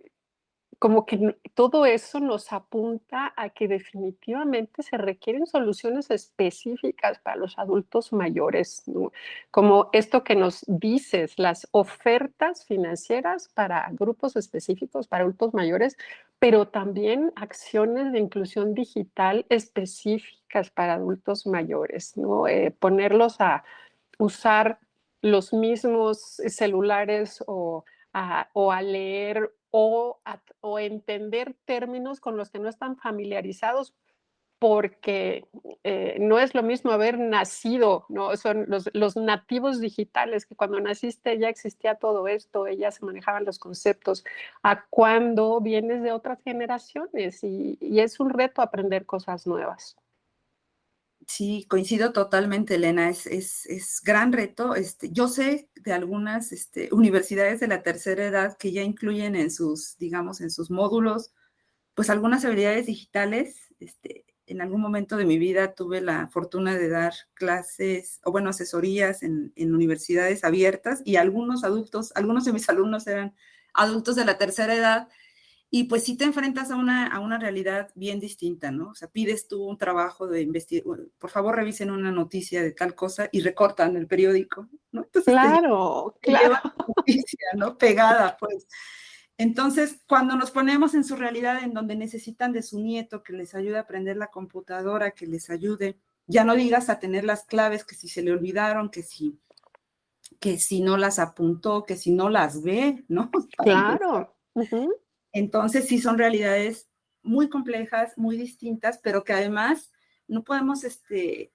como que todo eso nos apunta a que definitivamente se requieren soluciones específicas para los adultos mayores, ¿no? Como esto que nos dices, las ofertas financieras para grupos específicos, para adultos mayores, pero también acciones de inclusión digital específicas para adultos mayores, ¿no? Ponerlos a usar los mismos celulares o a leer o entender términos con los que no están familiarizados, porque no es lo mismo haber nacido, ¿no? Son los nativos digitales, que cuando naciste ya existía todo esto, ya se manejaban los conceptos, a cuando vienes de otras generaciones y es un reto aprender cosas nuevas. Sí, coincido totalmente, Elena. Es gran reto. Yo sé de algunas universidades de la tercera edad que ya incluyen en sus, digamos, en sus módulos, pues algunas habilidades digitales. En algún momento de mi vida tuve la fortuna de dar clases, o bueno, asesorías en universidades abiertas, y algunos adultos, algunos de mis alumnos eran adultos de la tercera edad. Y pues sí te enfrentas a una realidad bien distinta, ¿no? O sea, pides tú un trabajo de investigación, por favor revisen una noticia de tal cosa y recortan el periódico, ¿no? Entonces Claro, te claro. lleva la noticia, ¿no? Pegada, pues. Entonces, cuando nos ponemos en su realidad en donde necesitan de su nieto que les ayude a aprender la computadora, que les ayude, ya no digas a tener las claves, que si se le olvidaron, que si no las apuntó, que si no las ve, ¿no? Para empezar. Claro. Ujú. Entonces, sí son realidades muy complejas, muy distintas, pero que además no podemos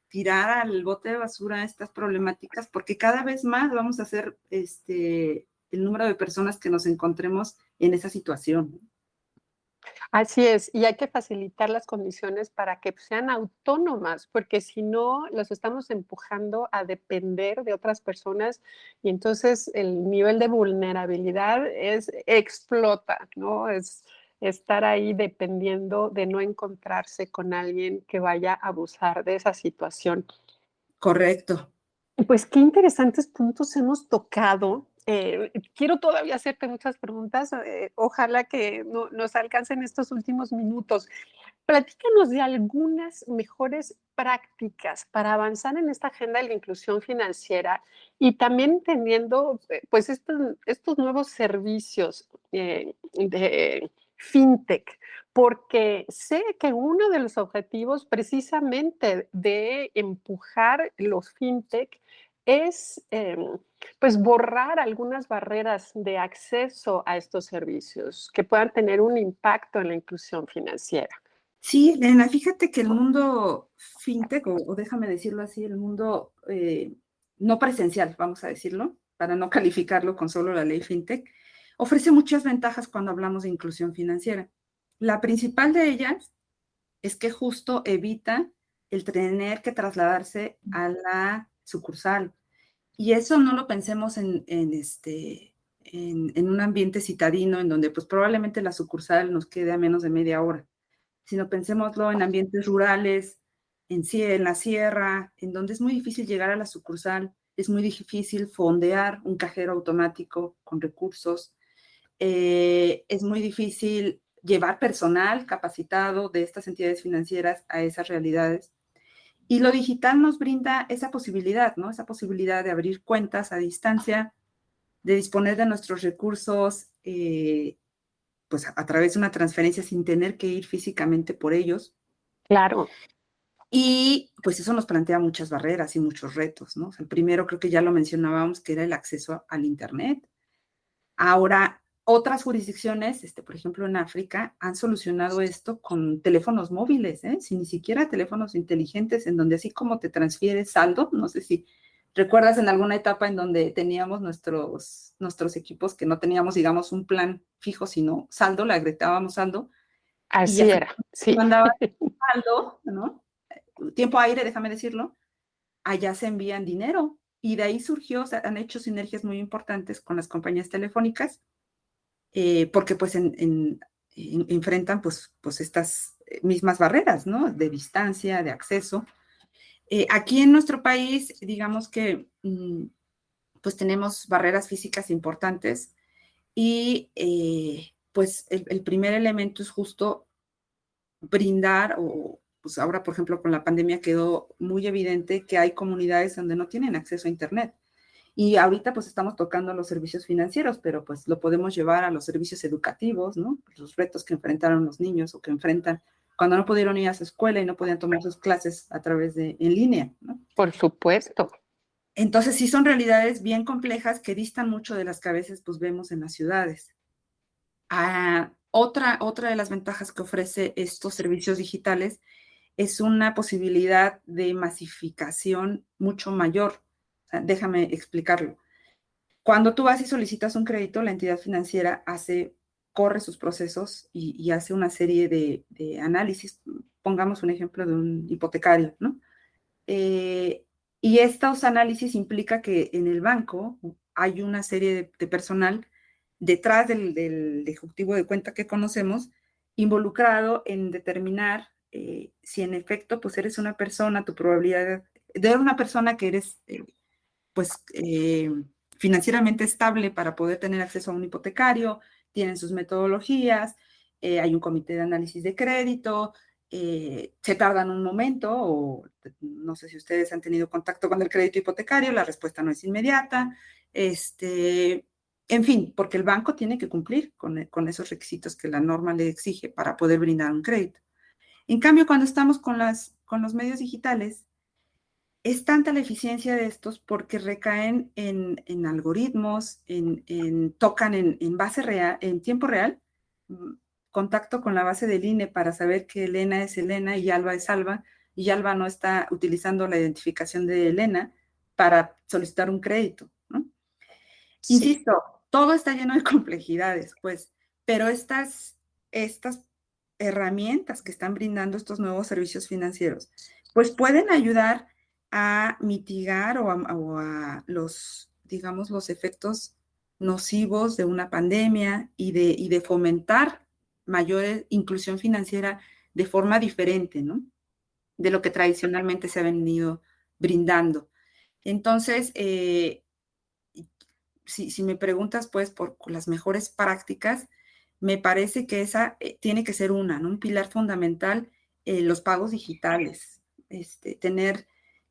tirar al bote de basura estas problemáticas, porque cada vez más vamos a hacer el número de personas que nos encontremos en esa situación. Así es, y hay que facilitar las condiciones para que sean autónomas, porque si no, los estamos empujando a depender de otras personas y entonces el nivel de vulnerabilidad explota, ¿no? Es estar ahí dependiendo de no encontrarse con alguien que vaya a abusar de esa situación. Correcto. Pues qué interesantes puntos hemos tocado. Quiero todavía hacerte muchas preguntas. Ojalá que nos alcancen estos últimos minutos. Platícanos de algunas mejores prácticas para avanzar en esta agenda de la inclusión financiera y también entendiendo pues estos nuevos servicios de fintech, porque sé que uno de los objetivos precisamente de empujar los fintech es pues borrar algunas barreras de acceso a estos servicios que puedan tener un impacto en la inclusión financiera. Sí, Elena, fíjate que el mundo fintech, o déjame decirlo así, el mundo no presencial, vamos a decirlo, para no calificarlo con solo la ley fintech, ofrece muchas ventajas cuando hablamos de inclusión financiera. La principal de ellas es que justo evita el tener que trasladarse a la sucursal. Y eso no lo pensemos en un ambiente citadino en donde pues probablemente la sucursal nos quede a menos de media hora, sino pensémoslo en ambientes rurales, en la sierra, en donde es muy difícil llegar a la sucursal, es muy difícil fondear un cajero automático con recursos, es muy difícil llevar personal capacitado de estas entidades financieras a esas realidades. Y lo digital nos brinda esa posibilidad, ¿no? Esa posibilidad de abrir cuentas a distancia, de disponer de nuestros recursos, pues a través de una transferencia sin tener que ir físicamente por ellos. Claro. Y pues eso nos plantea muchas barreras y muchos retos, ¿no? O sea, el primero creo que ya lo mencionábamos, que era el acceso al Internet. Ahora, otras jurisdicciones, por ejemplo en África, han solucionado esto con teléfonos móviles, sin ni siquiera teléfonos inteligentes, en donde así como te transfieres saldo, no sé si recuerdas en alguna etapa en donde teníamos nuestros equipos que no teníamos, digamos, un plan fijo, sino saldo, le agregábamos saldo, y Así ya era, sí. mandaba saldo, ¿no? Tiempo aire, déjame decirlo, allá se envían dinero. Y de ahí surgió, o sea, han hecho sinergias muy importantes con las compañías telefónicas, porque pues enfrentan pues estas mismas barreras, ¿no? De distancia, de acceso. Aquí en nuestro país, digamos que pues tenemos barreras físicas importantes y pues el primer elemento es justo brindar, o pues ahora, por ejemplo, con la pandemia quedó muy evidente que hay comunidades donde no tienen acceso a Internet. Y ahorita pues estamos tocando los servicios financieros, pero pues lo podemos llevar a los servicios educativos, ¿no? Los retos que enfrentaron los niños o que enfrentan cuando no pudieron ir a su escuela y no podían tomar sus clases a través de en línea, ¿no? Por supuesto. Entonces sí son realidades bien complejas que distan mucho de las que a veces pues vemos en las ciudades. Otra de las ventajas que ofrece estos servicios digitales es una posibilidad de masificación mucho mayor. O sea, déjame explicarlo. Cuando tú vas y solicitas un crédito, la entidad financiera corre sus procesos y hace una serie de análisis. Pongamos un ejemplo de un hipotecario, ¿no? Y estos análisis implica que en el banco hay una serie de personal detrás del ejecutivo de cuenta que conocemos, involucrado en determinar si en efecto pues eres una persona, tu probabilidad de una persona que eres pues financieramente estable para poder tener acceso a un hipotecario, tienen sus metodologías, hay un comité de análisis de crédito, se tardan un momento, o no sé si ustedes han tenido contacto con el crédito hipotecario, la respuesta no es inmediata, en fin, porque el banco tiene que cumplir con esos requisitos que la norma le exige para poder brindar un crédito. En cambio, cuando estamos con los medios digitales, es tanta la eficiencia de estos porque recaen en algoritmos, tocan en base real, en tiempo real, contacto con la base del INE para saber que Elena es Elena y Alba es Alba, y Alba no está utilizando la identificación de Elena para solicitar un crédito, ¿no? Sí. Insisto, todo está lleno de complejidades, pues, pero estas herramientas que están brindando estos nuevos servicios financieros, pues pueden ayudar a mitigar o a los, digamos, los efectos nocivos de una pandemia y de fomentar mayor inclusión financiera de forma diferente, ¿no? De lo que tradicionalmente se ha venido brindando. Entonces, si me preguntas, pues, por las mejores prácticas, me parece que esa tiene que ser ¿no? Un pilar fundamental, los pagos digitales. Tener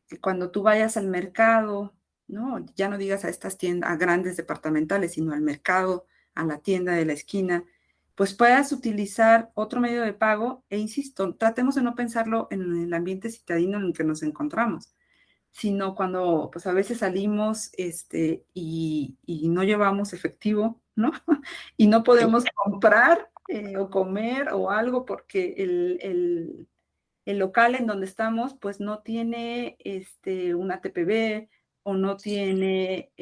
que cuando tú vayas al mercado, ¿no? Ya no digas a estas tiendas, a grandes departamentales, sino al mercado, a la tienda de la esquina, pues puedas utilizar otro medio de pago. E insisto, tratemos de no pensarlo en el ambiente citadino en el que nos encontramos, sino cuando pues a veces salimos y no llevamos efectivo, ¿no? Y no podemos comprar o comer o algo porque el local en donde estamos pues no tiene una TPV o no tiene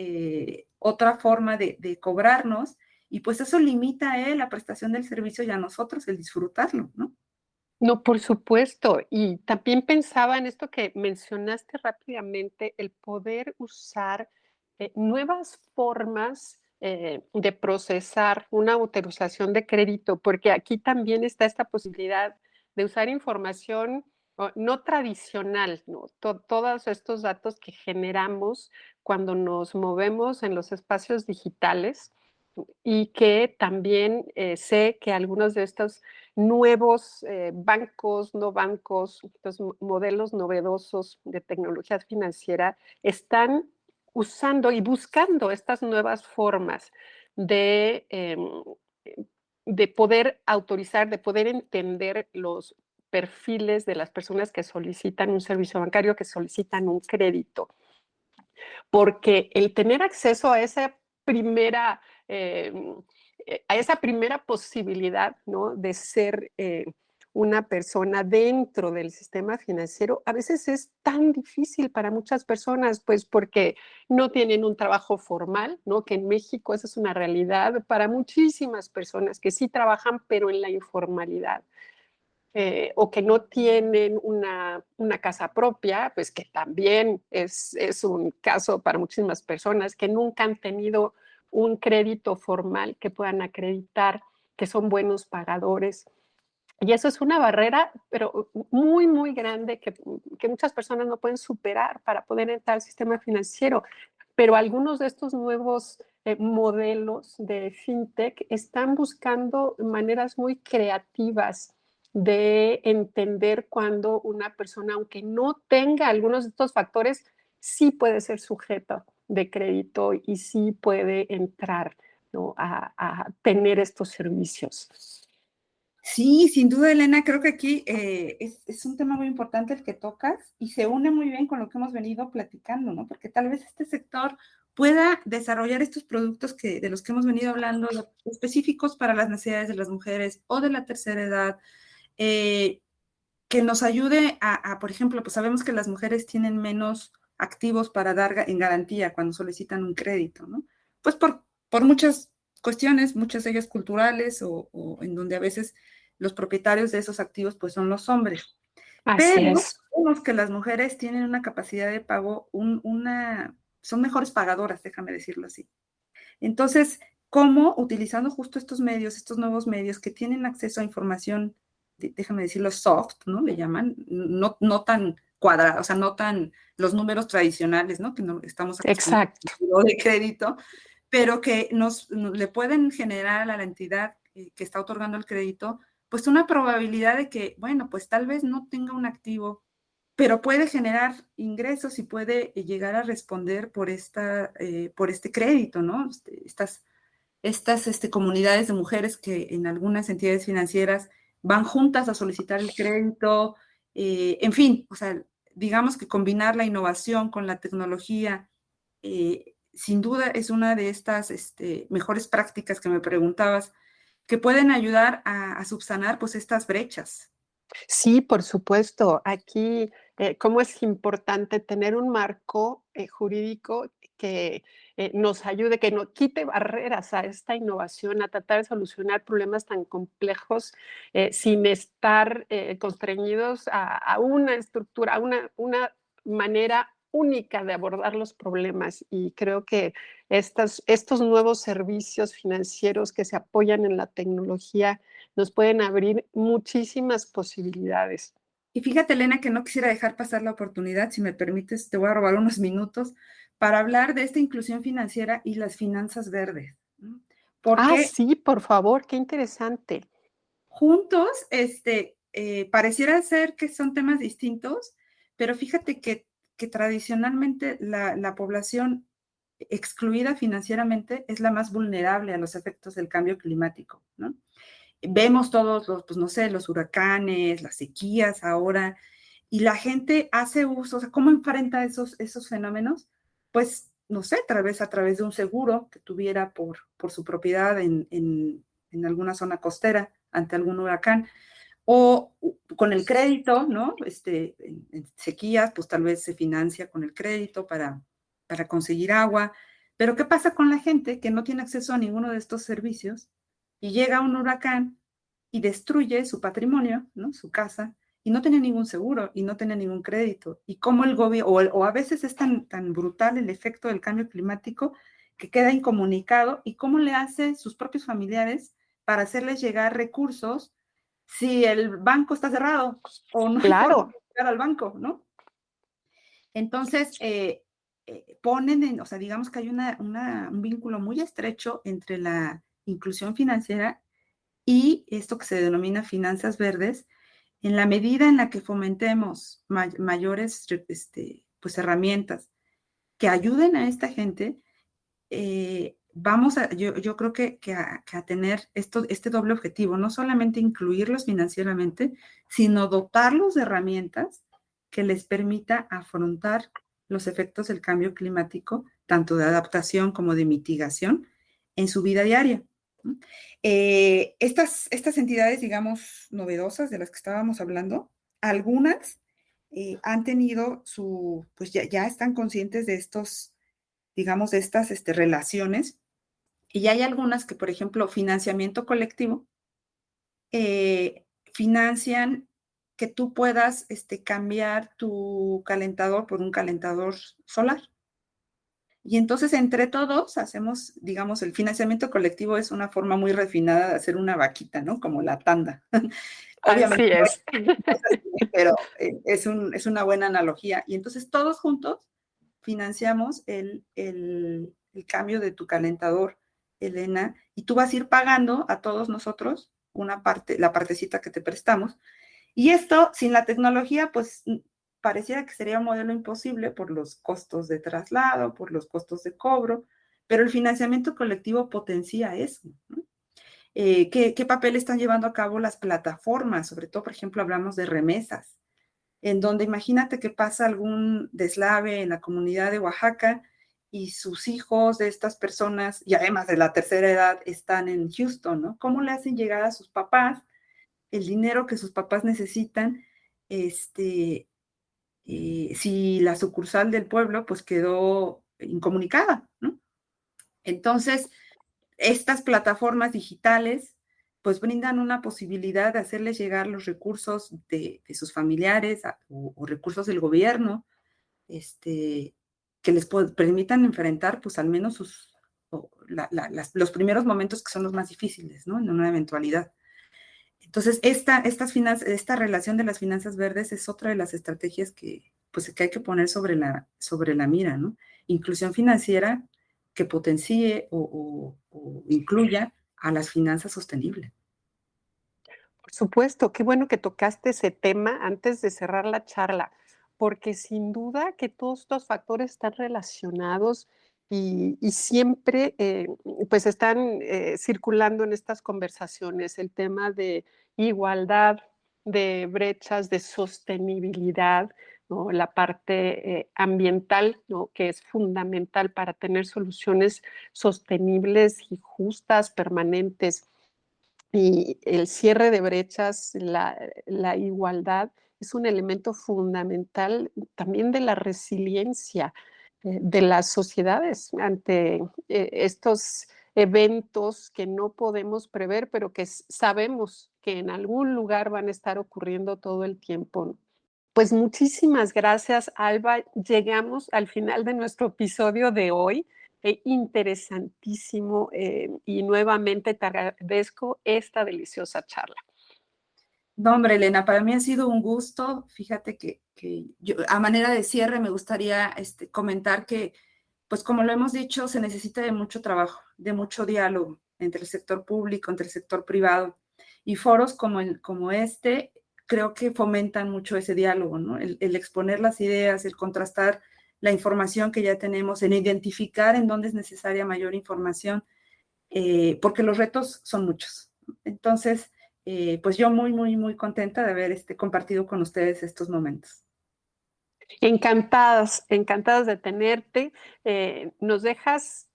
otra forma de cobrarnos, y pues eso limita la prestación del servicio y a nosotros el disfrutarlo, ¿no? No, por supuesto. Y también pensaba en esto que mencionaste rápidamente, el poder usar nuevas formas de procesar una autorización de crédito, porque aquí también está esta posibilidad de usar información no tradicional, ¿no? Todos estos datos que generamos cuando nos movemos en los espacios digitales y que también sé que algunos de estos nuevos bancos, no bancos, estos modelos novedosos de tecnología financiera están usando y buscando estas nuevas formas de, de poder autorizar, de poder entender los perfiles de las personas que solicitan un servicio bancario, que solicitan un crédito. Porque el tener acceso eh, a esa primera posibilidad, ¿no? De ser una persona dentro del sistema financiero, a veces es tan difícil para muchas personas, pues porque no tienen un trabajo formal, ¿no? Que en México esa es una realidad para muchísimas personas que sí trabajan, pero en la informalidad. O que no tienen una casa propia, pues que también es un caso para muchísimas personas que nunca han tenido un crédito formal que puedan acreditar que son buenos pagadores. Y eso es una barrera, pero muy, muy grande que muchas personas no pueden superar para poder entrar al sistema financiero. Pero algunos de estos nuevos modelos de fintech están buscando maneras muy creativas de entender cuando una persona, aunque no tenga algunos de estos factores, sí puede ser sujeto de crédito y sí puede entrar, ¿no? a tener estos servicios. Sí, sin duda, Elena, creo que aquí es un tema muy importante el que tocas y se une muy bien con lo que hemos venido platicando, ¿no? Porque tal vez este sector pueda desarrollar estos productos de los que hemos venido hablando, específicos para las necesidades de las mujeres o de la tercera edad, que nos ayude por ejemplo, pues sabemos que las mujeres tienen menos activos para dar en garantía cuando solicitan un crédito, ¿no? Pues por muchas cuestiones, muchas de ellas culturales o en donde a veces los propietarios de esos activos pues son los hombres. Así Pero es. vemos que las mujeres tienen una capacidad de pago, son mejores pagadoras, déjame decirlo así. Entonces, ¿cómo utilizando justo estos medios, estos nuevos medios que tienen acceso a información, déjame decirlo, soft, ¿no? Le llaman, no tan cuadrada, o sea, no tan los números tradicionales, ¿no? Que no estamos acostumbrados Exacto. de crédito, pero que le pueden generar a la entidad que está otorgando el crédito, pues una probabilidad de que, bueno, pues tal vez no tenga un activo, pero puede generar ingresos y puede llegar a responder por este crédito, ¿no? Estas comunidades de mujeres que en algunas entidades financieras van juntas a solicitar el crédito, en fin, o sea, digamos que combinar la innovación con la tecnología, sin duda es una de estas mejores prácticas que me preguntabas, que pueden ayudar a subsanar pues estas brechas. Sí, por supuesto. Aquí, cómo es importante tener un marco jurídico que nos ayude, que nos quite barreras a esta innovación, a tratar de solucionar problemas tan complejos sin estar constreñidos a una estructura, a una manera única de abordar los problemas. Y creo que estos nuevos servicios financieros que se apoyan en la tecnología nos pueden abrir muchísimas posibilidades. Y fíjate, Elena, que no quisiera dejar pasar la oportunidad, si me permites, te voy a robar unos minutos para hablar de esta inclusión financiera y las finanzas verdes, ¿no? Ah, Porque sí, por favor, qué interesante. juntos, pareciera ser que son temas distintos, pero fíjate que tradicionalmente la población excluida financieramente es la más vulnerable a los efectos del cambio climático, ¿no? Vemos todos pues no sé, los huracanes, las sequías ahora, y la gente hace uso, o sea, ¿cómo enfrenta esos fenómenos? Pues, no sé, tal vez a través de un seguro que tuviera por su propiedad en alguna zona costera ante algún huracán, o con el crédito, ¿no? En sequías, pues tal vez se financia con el crédito para conseguir agua. Pero ¿qué pasa con la gente que no tiene acceso a ninguno de estos servicios y llega un huracán y destruye su patrimonio, ¿no? Su casa, y no tiene ningún seguro y no tiene ningún crédito? Y cómo el gobierno, o a veces es tan brutal el efecto del cambio climático que queda incomunicado, y cómo le hace sus propios familiares para hacerles llegar recursos si el banco está cerrado o no hay forma Claro, de llegar al banco, ¿no? Entonces, ponen, o sea, digamos que hay un vínculo muy estrecho entre la inclusión financiera y esto que se denomina finanzas verdes, en la medida en la que fomentemos mayores pues, herramientas que ayuden a esta gente, yo creo que a tener este doble objetivo, no solamente incluirlos financieramente, sino dotarlos de herramientas que les permita afrontar los efectos del cambio climático, tanto de adaptación como de mitigación, en su vida diaria. Estas entidades, digamos, novedosas de las que estábamos hablando, algunas han tenido pues ya están conscientes de digamos, de estas relaciones, y hay algunas que, por ejemplo, financiamiento colectivo, financian que tú puedas cambiar tu calentador por un calentador solar. Y entonces, entre todos, hacemos, digamos, el financiamiento colectivo es una forma muy refinada de hacer una vaquita, ¿no? Como la tanda. Obviamente, Así es. pero es una buena analogía. Y entonces, todos juntos financiamos el cambio de tu calentador, Elena, y tú vas a ir pagando a todos nosotros una parte, la partecita que te prestamos. Y esto, sin la tecnología, pues pareciera que sería un modelo imposible por los costos de traslado, por los costos de cobro, pero el financiamiento colectivo potencia eso, ¿no? ¿Qué papel están llevando a cabo las plataformas? Sobre todo, por ejemplo, hablamos de remesas, en donde imagínate que pasa algún deslave en la comunidad de Oaxaca y sus hijos de estas personas, y además de la tercera edad, están en Houston, ¿no? ¿Cómo le hacen llegar a sus papás el dinero que sus papás necesitan, si la sucursal del pueblo pues quedó incomunicada, ¿no? Entonces, estas plataformas digitales pues brindan una posibilidad de hacerles llegar los recursos de sus familiares o recursos del gobierno, que les permitan enfrentar pues al menos los primeros momentos que son los más difíciles, ¿no? En una eventualidad. Entonces, esta relación de las finanzas verdes es otra de las estrategias que hay que poner sobre la mira, ¿no? Inclusión financiera que potencie o incluya a las finanzas sostenibles. Por supuesto, qué bueno que tocaste ese tema antes de cerrar la charla, porque sin duda que todos estos factores están relacionados y siempre pues están circulando en estas conversaciones el tema de igualdad, de brechas, de sostenibilidad, ¿no? La parte ambiental, ¿no? Que es fundamental para tener soluciones sostenibles y justas, permanentes. Y el cierre de brechas, la igualdad, es un elemento fundamental también de la resiliencia de las sociedades ante estos eventos que no podemos prever, pero que sabemos que en algún lugar van a estar ocurriendo todo el tiempo. Pues muchísimas gracias, Alba. Llegamos al final de nuestro episodio de hoy. Interesantísimo y nuevamente te agradezco esta deliciosa charla. No, hombre, Elena, para mí ha sido un gusto. Fíjate que yo, a manera de cierre, me gustaría comentar que, pues como lo hemos dicho, se necesita de mucho trabajo, de mucho diálogo entre el sector público, entre el sector privado. Y foros como este creo que fomentan mucho ese diálogo, ¿no? El exponer las ideas, el contrastar la información que ya tenemos, en identificar en dónde es necesaria mayor información, porque los retos son muchos. Entonces, pues yo muy, muy, muy contenta de haber compartido con ustedes estos momentos. Encantadas de tenerte. Nos dejas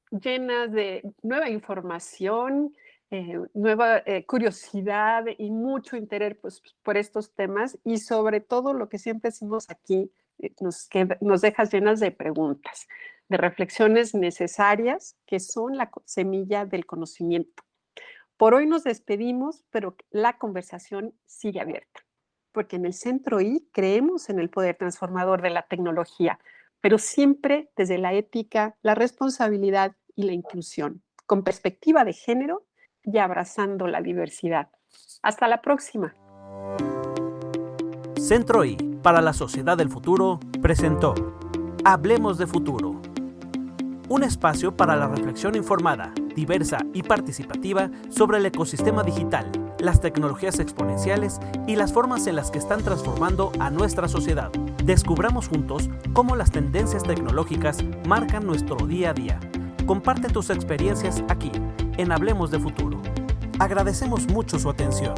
llenas de nueva información, nueva curiosidad y mucho interés pues, por estos temas y sobre todo lo que siempre decimos aquí, nos dejas llenas de preguntas, de reflexiones necesarias que son la semilla del conocimiento. Por hoy nos despedimos, pero la conversación sigue abierta, porque en el Centro I creemos en el poder transformador de la tecnología, pero siempre desde la ética, la responsabilidad y la inclusión, con perspectiva de género y abrazando la diversidad. Hasta la próxima. Centro I, para la sociedad del futuro, presentó Hablemos de futuro. Un espacio para la reflexión informada, diversa y participativa sobre el ecosistema digital, las tecnologías exponenciales y las formas en las que están transformando a nuestra sociedad. Descubramos juntos cómo las tendencias tecnológicas marcan nuestro día a día. Comparte tus experiencias aquí, en Hablemos de Futuro. Agradecemos mucho su atención.